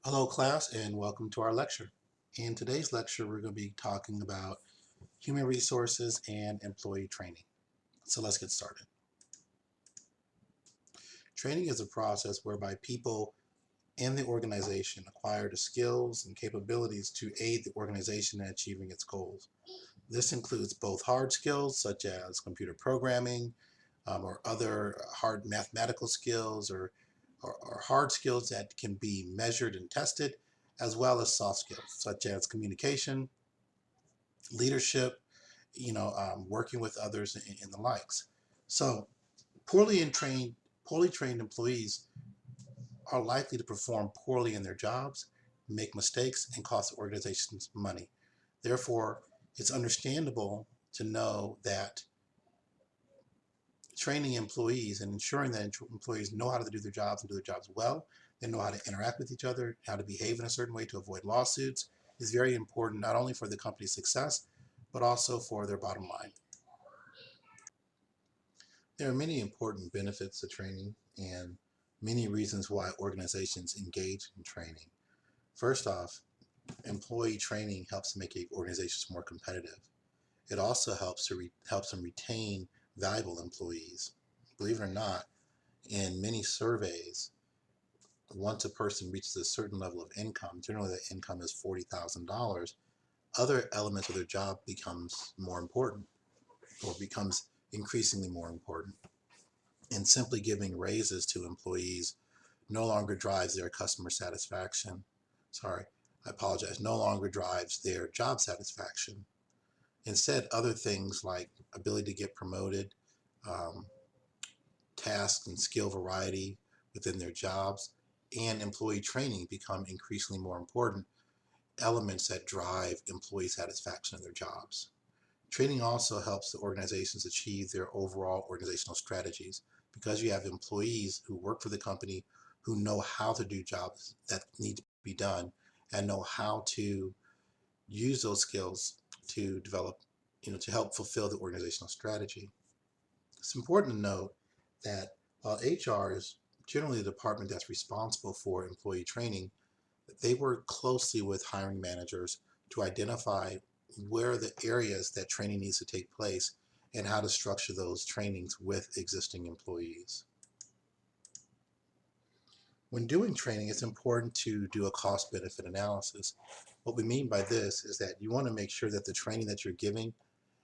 Hello class and welcome to our lecture. In today's lecture we're going to be talking about human resources and employee training. So let's get started. Training is a process whereby people in the organization acquire the skills and capabilities to aid the organization in achieving its goals. This includes both hard skills such as computer programming or other hard mathematical skills or hard skills that can be measured and tested, as well as soft skills such as communication, leadership, working with others and the likes. So poorly trained employees are likely to perform poorly in their jobs, make mistakes, and cost organizations money. Therefore, it's understandable to know that training employees and ensuring that employees know how to do their jobs and do their jobs well, they know how to interact with each other, how to behave in a certain way to avoid lawsuits, is very important not only for the company's success, but also for their bottom line. There are many important benefits to training and many reasons why organizations engage in training. First off, employee training helps make organizations more competitive. It also helps them retain valuable employees. Believe it or not, in many surveys, once a person reaches a certain level of income, generally the income is $40,000, other elements of their job becomes more important or becomes increasingly more important. And simply giving raises to employees no longer drives their customer satisfaction. Sorry, I apologize. No longer drives their job satisfaction. Instead, other things like ability to get promoted, um, tasks and skill variety within their jobs, and employee training become increasingly more important elements that drive employee satisfaction in their jobs. Training also helps the organizations achieve their overall organizational strategies because you have employees who work for the company who know how to do jobs that need to be done and know how to use those skills to develop, to help fulfill the organizational strategy. It's important to note that while HR is generally the department that's responsible for employee training, they work closely with hiring managers to identify where the areas that training needs to take place and how to structure those trainings with existing employees. When doing training, it's important to do a cost-benefit analysis. What we mean by this is that you want to make sure that the training that you're giving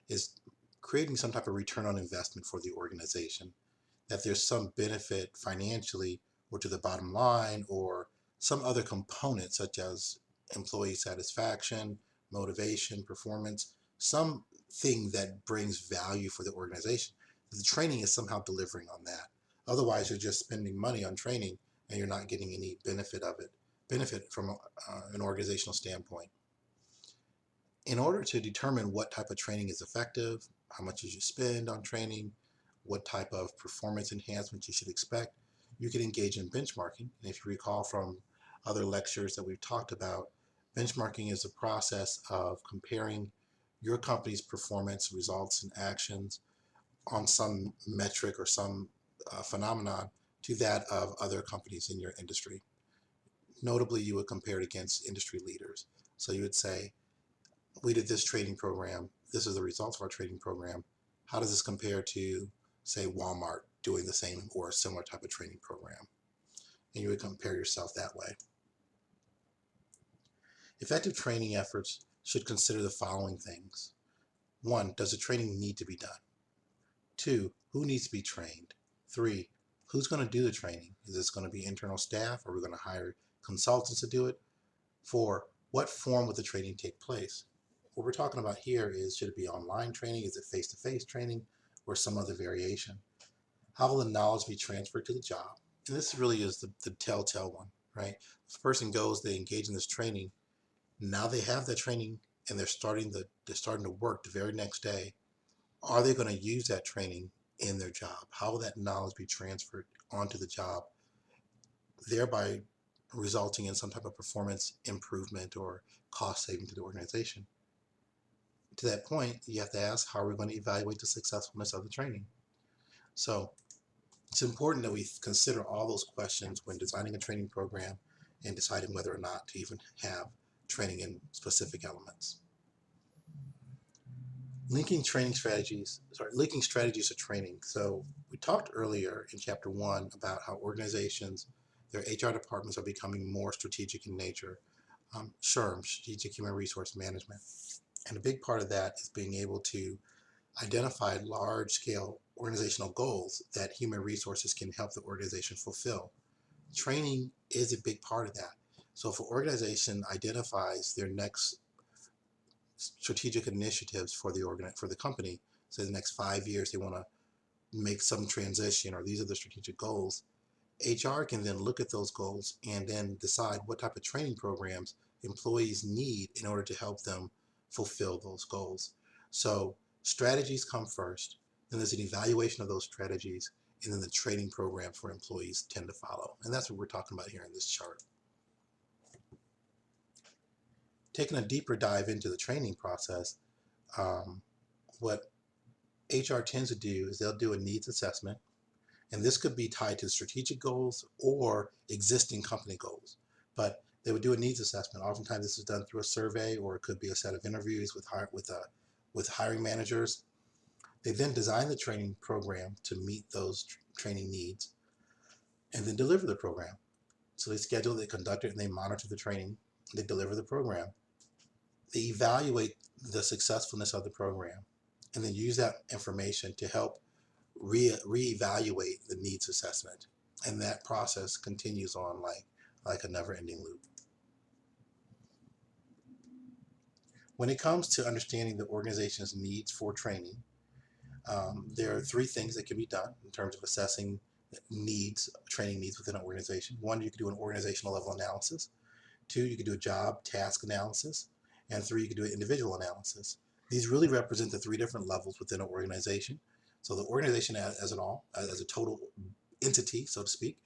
is creating some type of return on investment for the organization, that there's some benefit financially or to the bottom line or some other component such as employee satisfaction, motivation, performance, something that brings value for the organization. The training is somehow delivering on that. Otherwise, you're just spending money on training and you're not getting any benefit from an organizational standpoint. In order to determine what type of training is effective, how much you should spend on training, what type of performance enhancements you should expect, you can engage in benchmarking. And if you recall from other lectures that we've talked about, benchmarking is a process of comparing your company's performance, results, and actions on some metric or some phenomenon to that of other companies in your industry. Notably, you would compare it against industry leaders. So you would say, we did this training program. This is the results of our training program. How does this compare to, say, Walmart doing the same or a similar type of training program? And you would compare yourself that way. Effective training efforts should consider the following things. 1, does the training need to be done? 2, who needs to be trained? 3, who's going to do the training? Is this going to be internal staff? Or are we going to hire consultants to do it? 4, what form would the training take place? What we're talking about here is, should it be online training? Is it face-to-face training or some other variation? How will the knowledge be transferred to the job? And this really is the telltale one, right? If a person goes, they engage in this training, now they have that training and they're starting to work the very next day. Are they going to use that training in their job? How will that knowledge be transferred onto the job, thereby resulting in some type of performance improvement or cost saving to the organization? To that point, you have to ask, how are we going to evaluate the successfulness of the training? So it's important that we consider all those questions when designing a training program and deciding whether or not to even have training in specific elements. Linking strategies to training. So we talked earlier in chapter 1 about how organizations, their HR departments are becoming more strategic in nature. SHRM, Strategic Human Resource Management. And a big part of that is being able to identify large-scale organizational goals that human resources can help the organization fulfill. Training is a big part of that. So if an organization identifies their next strategic initiatives for the company, so the next 5 years they want to make some transition, or these are the strategic goals, HR can then look at those goals and then decide what type of training programs employees need in order to help them fulfill those goals. So strategies come first, then there's an evaluation of those strategies, and then the training programs for employees tend to follow. And that's what we're talking about here in this chart. Taking a deeper dive into the training process, what HR tends to do is they'll do a needs assessment, and this could be tied to strategic goals or existing company goals. But they would do a needs assessment. Oftentimes this is done through a survey, or it could be a set of interviews with hiring managers. They then design the training program to meet those training needs, and then deliver the program. So they schedule, they conduct it, and they monitor the training. They deliver the program. They evaluate the successfulness of the program, and then use that information to help reevaluate the needs assessment. And that process continues on like a never-ending loop. When it comes to understanding the organization's needs for training, there are 3 things that can be done in terms of assessing training needs within an organization. 1, you can do an organizational level analysis. 2, you can do a job task analysis. And 3, you can do an individual analysis. These really represent the 3 different levels within an organization. So the organization as a total entity, so to speak,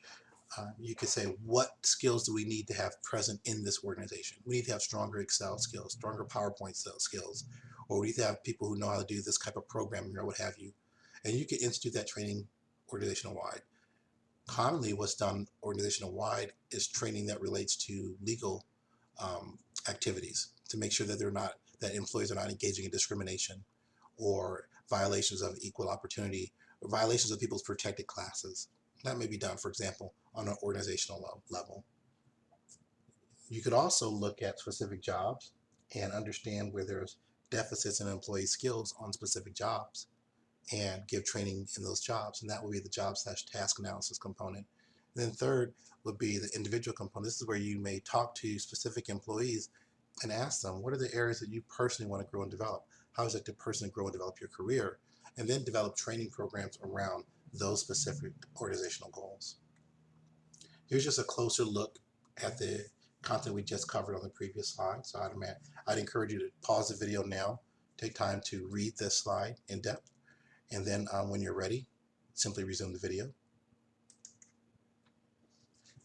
you could say, what skills do we need to have present in this organization? We need to have stronger Excel skills, stronger PowerPoint skills, or we need to have people who know how to do this type of programming or what have you. And you can institute that training organizational-wide. Commonly, what's done organizational-wide is training that relates to legal activities to make sure that that employees are not engaging in discrimination or violations of equal opportunity or violations of people's protected classes. That may be done, for example, on an organizational level. You could also look at specific jobs and understand where there's deficits in employee skills on specific jobs and give training in those jobs. And that would be the job/task analysis component. And then third would be the individual component. This is where you may talk to specific employees and ask them, what are the areas that you personally want to grow and develop? How is it to personally grow and develop your career? And then develop training programs around those specific organizational goals. Here's just a closer look at the content we just covered on the previous slide. So I'd encourage you to pause the video now, take time to read this slide in depth, and then when you're ready, simply resume the video.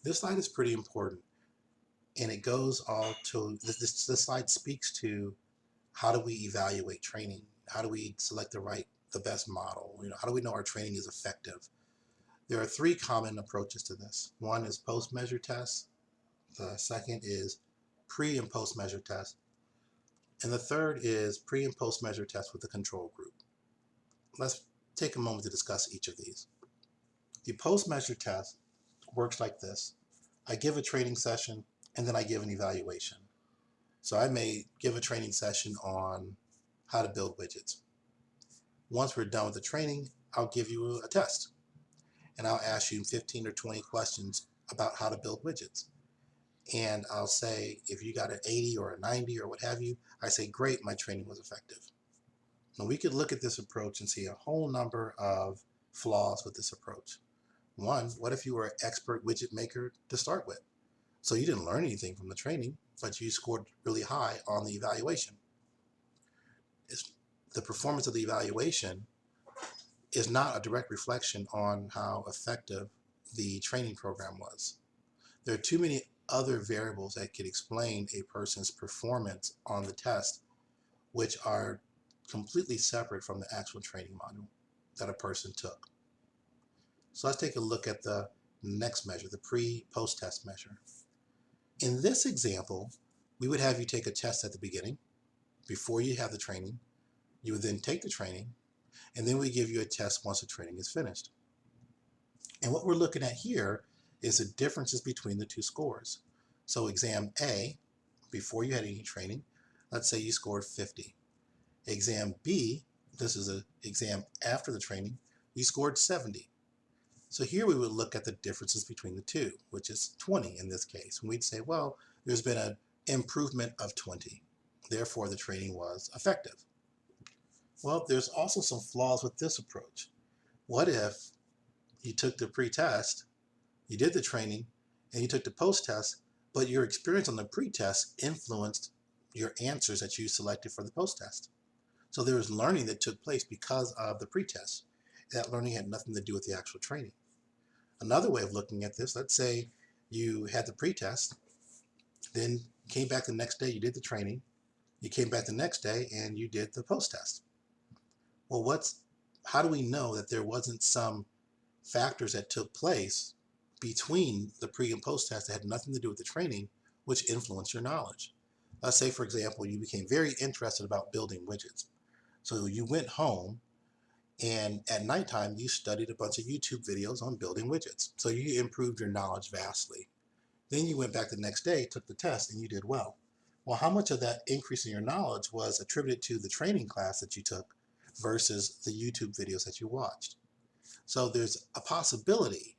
This slide is pretty important, and it goes all to, this slide speaks to how do we evaluate training? How do we select the best model? How do we know our training is effective? There are 3 common approaches to this. 1 is post-measure tests. The second is pre- and post-measure tests. And the third is pre- and post-measure tests with the control group. Let's take a moment to discuss each of these. The post-measure test works like this. I give a training session, and then I give an evaluation. So I may give a training session on how to build widgets. Once we're done with the training, I'll give you a test. And I'll ask you 15 or 20 questions about how to build widgets. And I'll say, if you got an 80 or a 90 or what have you, I say, great, my training was effective. Now we could look at this approach and see a whole number of flaws with this approach. 1, what if you were an expert widget maker to start with? So you didn't learn anything from the training, but you scored really high on the evaluation. The performance of the evaluation is not a direct reflection on how effective the training program was. There are too many other variables that could explain a person's performance on the test, which are completely separate from the actual training module that a person took. So let's take a look at the next measure, the pre-post test measure. In this example, we would have you take a test at the beginning before you have the training. You would then take the training, and then we give you a test once the training is finished. And what we're looking at here is the differences between the two scores. So exam A, before you had any training, let's say you scored 50. Exam B, this is an exam after the training, you scored 70. So here we would look at the differences between the two, which is 20 in this case. And we'd say, well, there's been an improvement of 20. Therefore, the training was effective. Well, there's also some flaws with this approach. What if you took the pre-test, you did the training, and you took the post-test, but your experience on the pre-test influenced your answers that you selected for the post-test? So there was learning that took place because of the pre-test. That learning had nothing to do with the actual training. Another way of looking at this, let's say you had the pre-test, then came back the next day, you did the training, you came back the next day and you did the post-test. Well, how do we know that there wasn't some factors that took place between the pre and post test that had nothing to do with the training, which influenced your knowledge? Let's say, for example, you became very interested about building widgets. So you went home and at nighttime you studied a bunch of YouTube videos on building widgets. So you improved your knowledge vastly. Then you went back the next day, took the test, and you did well. Well, how much of that increase in your knowledge was attributed to the training class that you took versus the YouTube videos that you watched? So there's a possibility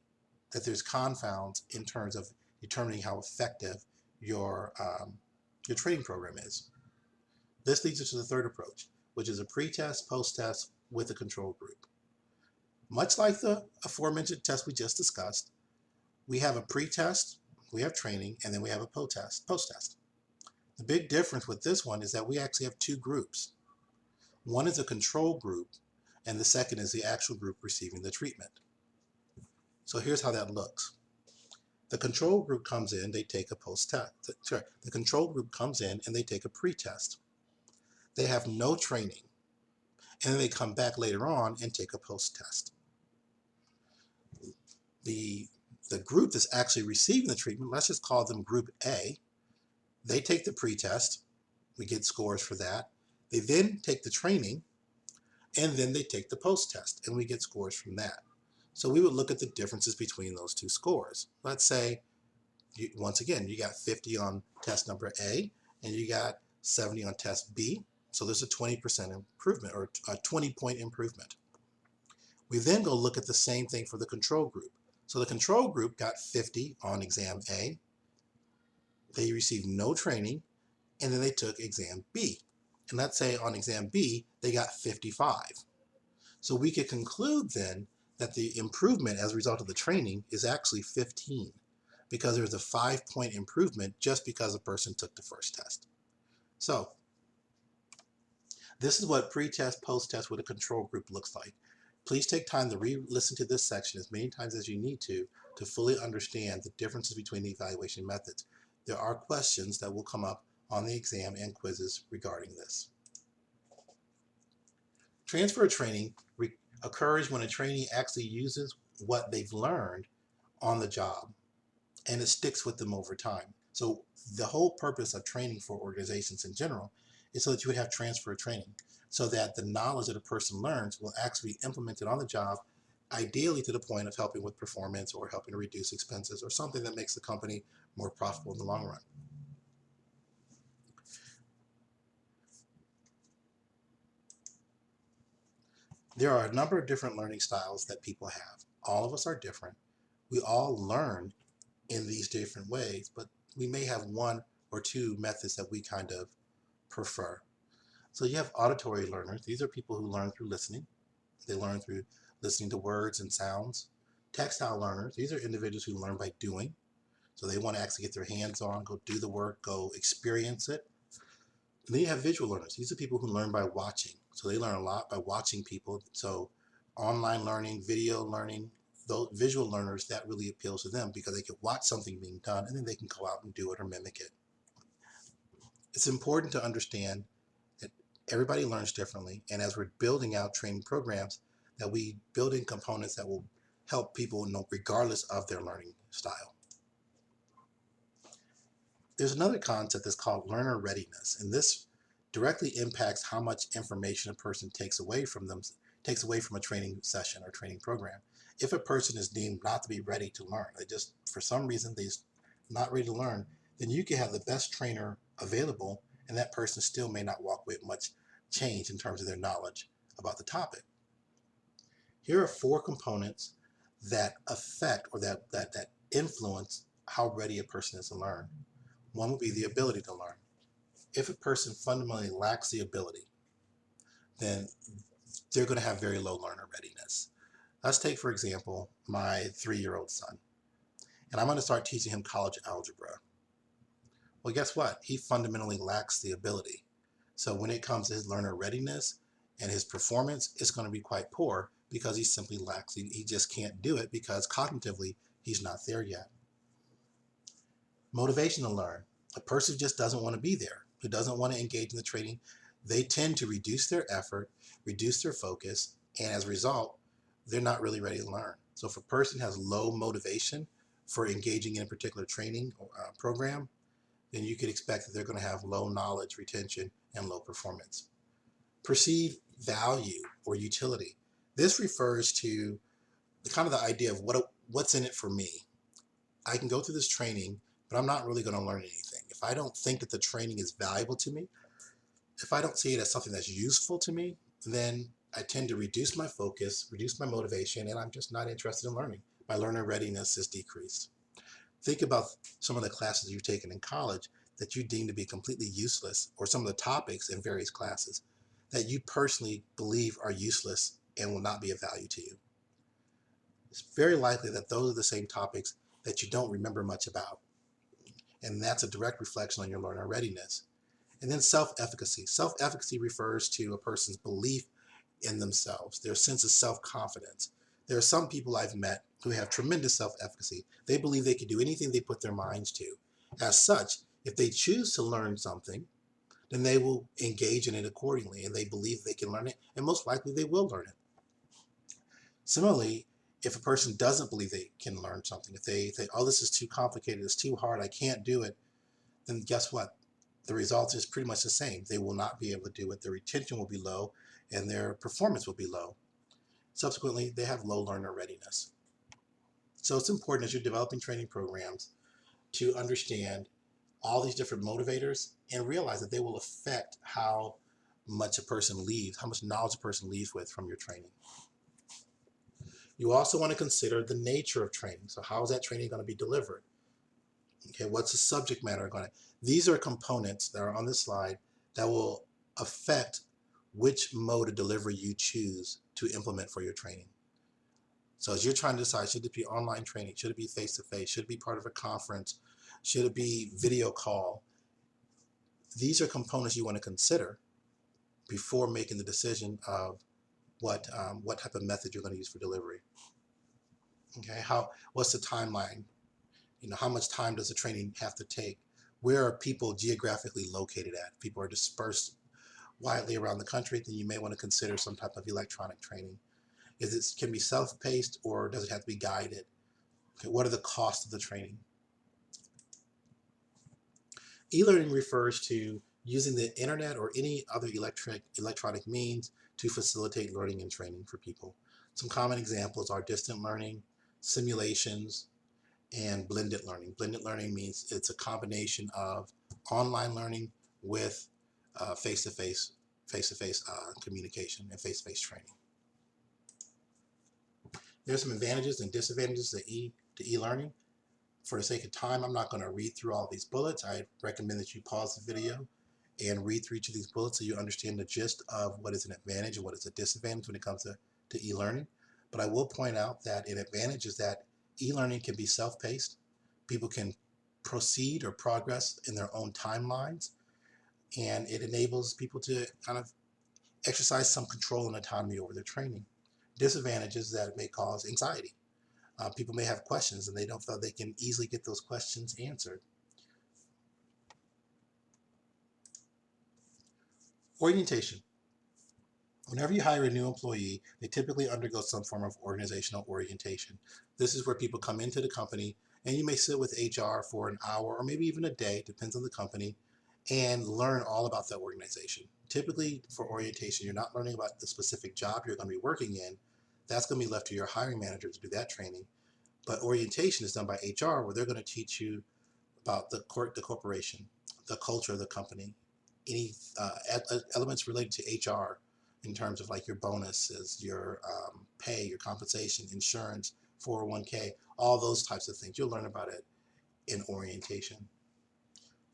that there's confounds in terms of determining how effective your training program is. This leads us to the third approach, which is a pre-test, post-test with a control group. Much like the aforementioned test we just discussed, we have a pre-test, we have training, and then we have a post-test. The big difference with this one is that we actually have two groups. One is a control group, and the second is the actual group receiving the treatment. So here's how that looks. The control group comes in, they take a post-test. The control group comes in and they take a pre-test. They have no training, and then they come back later on and take a post-test. The group that's actually receiving the treatment, let's just call them Group A, they take the pre-test, we get scores for that. They then take the training, and then they take the post-test, and we get scores from that. So we would look at the differences between those two scores. Let's say, once again, you got 50 on test number A, and you got 70 on test B. So there's a 20% improvement, or a 20-point improvement. We then go look at the same thing for the control group. So the control group got 50 on exam A. They received no training, and then they took exam B. And let's say on exam B, they got 55. So we could conclude then that the improvement as a result of the training is actually 15, because there's a 5-point improvement just because a person took the first test. So this is what pre-test, post-test with a control group looks like. Please take time to re-listen to this section as many times as you need to fully understand the differences between the evaluation methods. There are questions that will come up on the exam and quizzes regarding this. Transfer training occurs when a trainee actually uses what they've learned on the job, and it sticks with them over time. So the whole purpose of training for organizations in general is so that you would have transfer training, so that the knowledge that a person learns will actually be implemented on the job, ideally to the point of helping with performance or helping to reduce expenses or something that makes the company more profitable in the long run. There are a number of different learning styles that people have. All of us are different. We all learn in these different ways, but we may have one or two methods that we kind of prefer. So you have auditory learners. These are people who learn through listening. They learn through listening to words and sounds. Textile learners, these are individuals who learn by doing. So they want to actually get their hands on, go do the work, go experience it. And then you have visual learners. These are people who learn by watching. So they learn a lot by watching people. So online learning, video learning, those visual learners, that really appeals to them because they can watch something being done and then they can go out and do it or mimic it. It's important to understand that everybody learns differently, and as we're building out training programs, that we build in components that will help people know regardless of their learning style. There's another concept that's called learner readiness, and this directly impacts how much information a person takes away from a training session or training program. If a person is deemed not to be ready to learn, they just, for some reason, they're not ready to learn, then you can have the best trainer available, and that person still may not walk with much change in terms of their knowledge about the topic. Here are 4 components that affect or that influence how ready a person is to learn. One would be the ability to learn. If a person fundamentally lacks the ability, then they're going to have very low learner readiness. Let's take, for example, my 3-year-old son, and I'm going to start teaching him college algebra. Well, guess what? He fundamentally lacks the ability. So when it comes to his learner readiness and his performance, it's going to be quite poor because he simply lacks, he just can't do it because cognitively he's not there yet. Motivation to learn. A person just doesn't want to be there, who doesn't want to engage in the training, they tend to reduce their effort, reduce their focus, and as a result, they're not really ready to learn. So if a person has low motivation for engaging in a particular training program, then you could expect that they're going to have low knowledge retention and low performance. Perceived value or utility. This refers to the idea of what's in it for me. I can go through this training, but I'm not really going to learn anything. If I don't think that the training is valuable to me, if I don't see it as something that's useful to me, then I tend to reduce my focus, reduce my motivation, and I'm just not interested in learning. My learner readiness is decreased. Think about some of the classes you've taken in college that you deem to be completely useless, or some of the topics in various classes that you personally believe are useless and will not be of value to you. It's very likely that those are the same topics that you don't remember much about. And that's a direct reflection on your learner readiness. And then self-efficacy. Self-efficacy refers to a person's belief in themselves, their sense of self-confidence. There are some people I've met who have tremendous self-efficacy. They believe they can do anything they put their minds to. As such, if they choose to learn something, then they will engage in it accordingly, and they believe they can learn it, and most likely they will learn it. Similarly, if a person doesn't believe they can learn something, if they think, oh, this is too complicated, it's too hard, I can't do it, then guess what? The result is pretty much the same. They will not be able to do it. Their retention will be low, and their performance will be low. Subsequently, they have low learner readiness. So it's important as you're developing training programs to understand all these different motivators and realize that they will affect how much a person leaves, how much knowledge a person leaves with from your training. You also want to consider the nature of training. So how is that training going to be delivered? Okay, what's the subject matter going to? These are components that are on this slide that will affect which mode of delivery you choose to implement for your training. So as you're trying to decide, should it be online training? Should it be face-to-face? Should it be part of a conference? Should it be video call? These are components you want to consider before making the decision of what type of method you're going to use for delivery. Okay, what's the timeline? How much time does the training have to take? Where are people geographically located at? If people are dispersed widely around the country, then you may want to consider some type of electronic training. Can it be self-paced, or does it have to be guided? Okay, what are the costs of the training? E-learning refers to using the internet or any other electronic means to facilitate learning and training for people. Some common examples are distant learning, simulations, and blended learning. Blended learning means it's a combination of online learning with face-to-face communication and face-to-face training. There's some advantages and disadvantages to e-learning. For the sake of time, I'm not going to read through all these bullets. I recommend that you pause the video and read through each of these bullets so you understand the gist of what is an advantage and what is a disadvantage when it comes to e-learning. But I will point out that an advantage is that e-learning can be self-paced. People can proceed or progress in their own timelines, and it enables people to kind of exercise some control and autonomy over their training. Disadvantages that it may cause anxiety. People may have questions and they don't feel they can easily get those questions answered. Orientation. Whenever you hire a new employee, they typically undergo some form of organizational orientation. This is where people come into the company And you may sit with HR for an hour or maybe even a day, depends on the company, and learn all about that organization. Typically for orientation, you're not learning about the specific job you're going to be working in. That's going to be left to your hiring manager to do that training. But orientation is done by HR, where they're going to teach you about the corporation, the culture of the company, any elements related to HR in terms of like your bonuses, your pay, your compensation, insurance, 401k, all those types of things. You'll learn about it in orientation.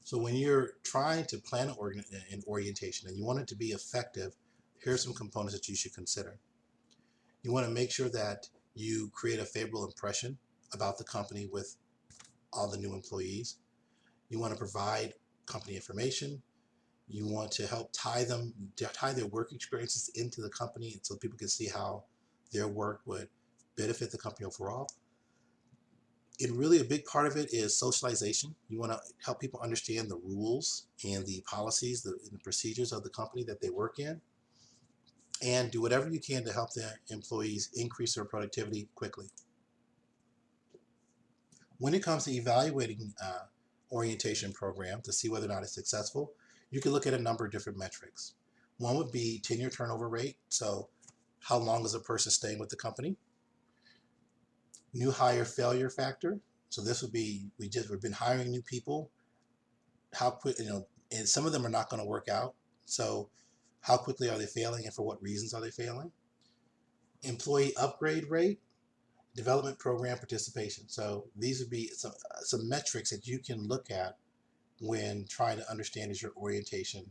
So when you're trying to plan an orientation and you want it to be effective, here's some components that you should consider. You want to make sure that you create a favorable impression about the company with all the new employees. You want to provide company information. You want to help tie their work experiences into the company so people can see how their work would benefit the company overall. And really a big part of it is socialization. You want to help people understand the rules and the policies, the procedures of the company that they work in, and do whatever you can to help their employees increase their productivity quickly. When it comes to evaluating orientation program to see whether or not it's successful, you can look at a number of different metrics. One would be tenure turnover rate. So how long is a person staying with the company? New hire failure factor. So this would be, we've been hiring new people. How quick, and some of them are not going to work out. So how quickly are they failing and for what reasons are they failing? Employee upgrade rate, development program participation. So these would be some metrics that you can look at when trying to understand is your orientation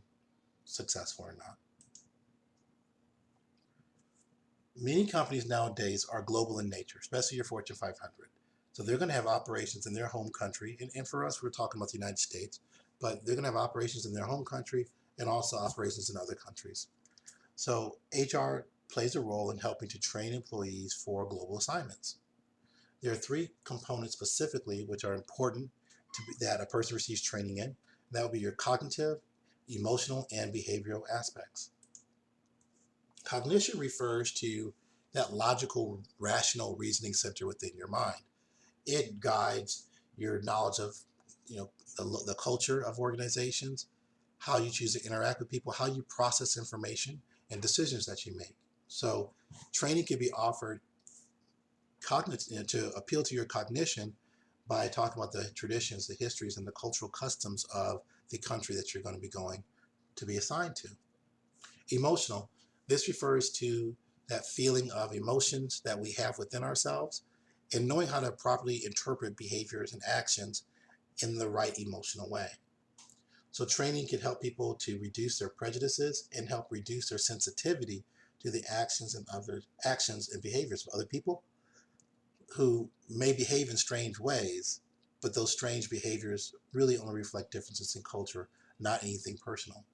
successful or not. Many companies nowadays are global in nature, especially your Fortune 500. So they're going to have operations in their home country. And for us, we're talking about the United States, but they're going to have operations in their home country and also operations in other countries. So HR plays a role in helping to train employees for global assignments. There are three components specifically which are important that a person receives training in. That would be your cognitive, emotional, and behavioral aspects. Cognition refers to that logical, rational reasoning center within your mind. It guides your knowledge of, the culture of organizations, how you choose to interact with people, how you process information, and decisions that you make. So training can be offered to appeal to your cognition by talking about the traditions, the histories, and the cultural customs of the country that you're going to be going to be assigned to. Emotional. This refers to that feeling of emotions that we have within ourselves and knowing how to properly interpret behaviors and actions in the right emotional way. So training can help people to reduce their prejudices and help reduce their sensitivity to the actions and behaviors of other people who may behave in strange ways, but those strange behaviors really only reflect differences in culture, not anything personal.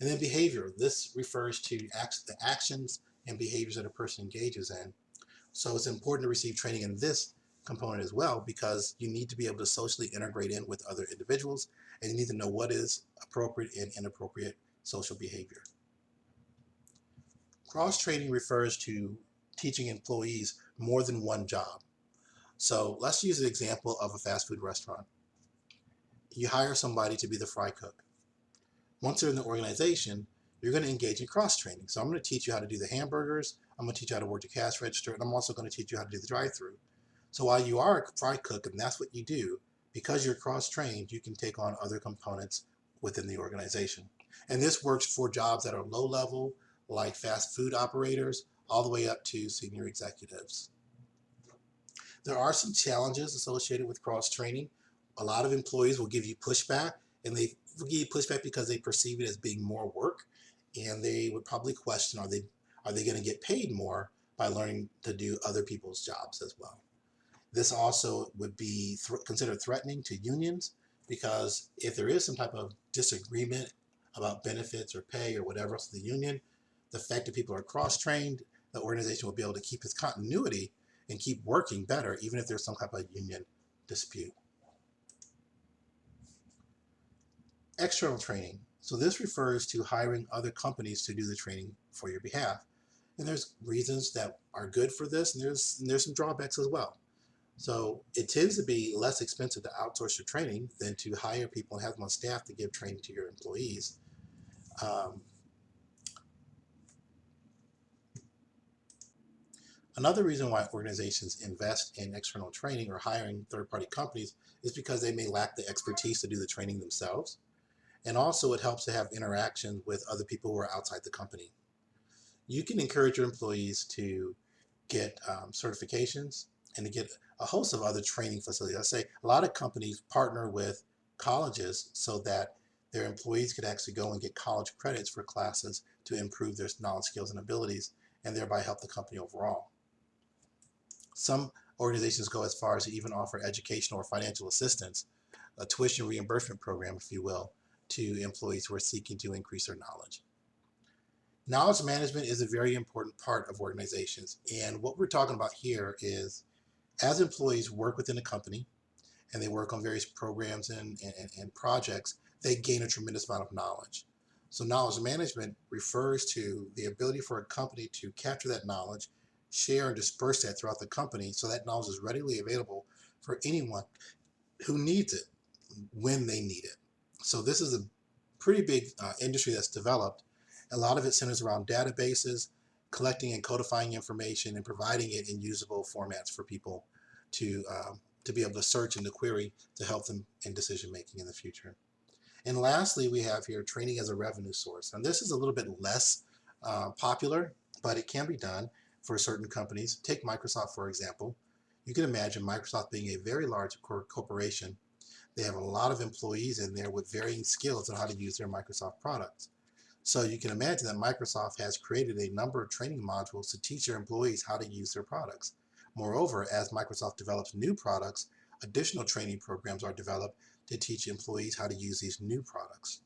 And then behavior, this refers to the actions and behaviors that a person engages in. So it's important to receive training in this component as well, because you need to be able to socially integrate in with other individuals, and you need to know what is appropriate and inappropriate social behavior. Cross-training refers to teaching employees more than one job. So let's use an example of a fast food restaurant. You hire somebody to be the fry cook. Once they're in the organization, you're going to engage in cross-training. So I'm going to teach you how to do the hamburgers, I'm going to teach you how to work the cash register, and I'm also going to teach you how to do the drive-through. So while you are a fry cook and that's what you do, because you're cross-trained, you can take on other components within the organization. And this works for jobs that are low-level, like fast food operators, all the way up to senior executives. There are some challenges associated with cross-training. A lot of employees will give you pushback, and they will give you pushback because they perceive it as being more work, and they would probably question, are they going to get paid more by learning to do other people's jobs as well? This also would be considered threatening to unions, because if there is some type of disagreement about benefits or pay or whatever else in the union, the fact that people are cross-trained, the organization will be able to keep its continuity and keep working better, even if there's some type of union dispute. External training. So this refers to hiring other companies to do the training for your behalf. And there's reasons that are good for this, and there's some drawbacks as well. So it tends to be less expensive to outsource your training than to hire people and have them on staff to give training to your employees. Um, Another reason why organizations invest in external training or hiring third-party companies is because they may lack the expertise to do the training themselves. And also it helps to have interaction with other people who are outside the company. You can encourage your employees to get certifications and to get a host of other training facilities. I say a lot of companies partner with colleges so that their employees could actually go and get college credits for classes to improve their knowledge, skills, and abilities, and thereby help the company overall. Some organizations go as far as to even offer educational or financial assistance, a tuition reimbursement program, if you will, to employees who are seeking to increase their knowledge. Knowledge management is a very important part of organizations. And what we're talking about here is as employees work within a company and they work on various programs and projects, they gain a tremendous amount of knowledge. So knowledge management refers to the ability for a company to capture that knowledge, share and disperse that throughout the company so that knowledge is readily available for anyone who needs it when they need it. So this is a pretty big industry that's developed. A lot of it centers around databases, collecting and codifying information and providing it in usable formats for people to be able to search and to query to help them in decision making in the future. And lastly, we have here training as a revenue source. And this is a little bit less popular, but it can be done for certain companies. Take Microsoft, for example. You can imagine Microsoft being a very large corporation. They have a lot of employees in there with varying skills on how to use their Microsoft products. So you can imagine that Microsoft has created a number of training modules to teach their employees how to use their products. Moreover, as Microsoft develops new products, additional training programs are developed to teach employees how to use these new products.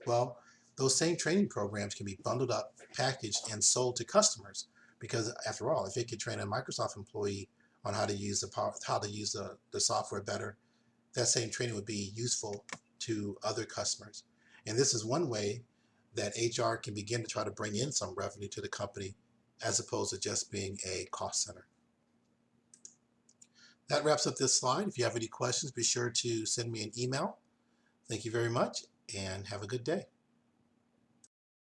Well, those same training programs can be bundled up, packaged, and sold to customers because, after all, if it could train a Microsoft employee on how to use the software better, that same training would be useful to other customers. And this is one way that HR can begin to try to bring in some revenue to the company as opposed to just being a cost center. That wraps up this slide. If you have any questions, be sure to send me an email. Thank you very much and have a good day.